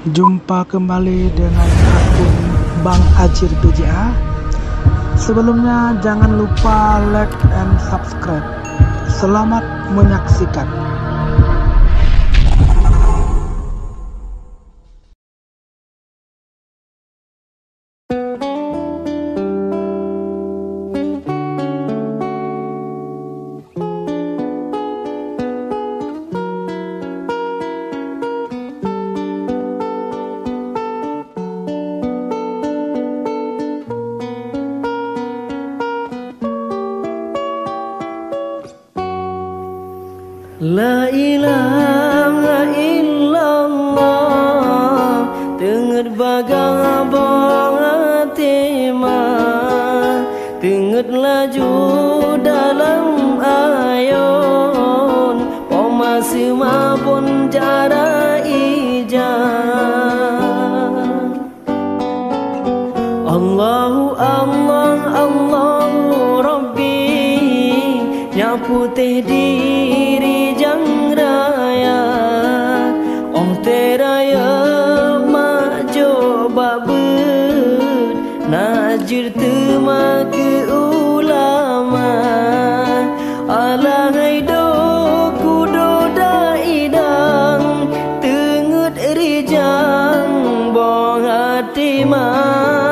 Jumpa kembali dengan akun Bang Ajir BJA. Sebelumnya jangan lupa like and subscribe. Selamat menyaksikan. La ilaha illallah, tenget bagang abang atimah, tenget laju dalam ayon, poma semua pun cara ijah. Allahu Allah, Allahu Rabbi, nyapu teh diri jang raya, oh teraya mak coba ber, najir tema ke ulama, alangai do kudo daidang, tengut rijang bong hati mah.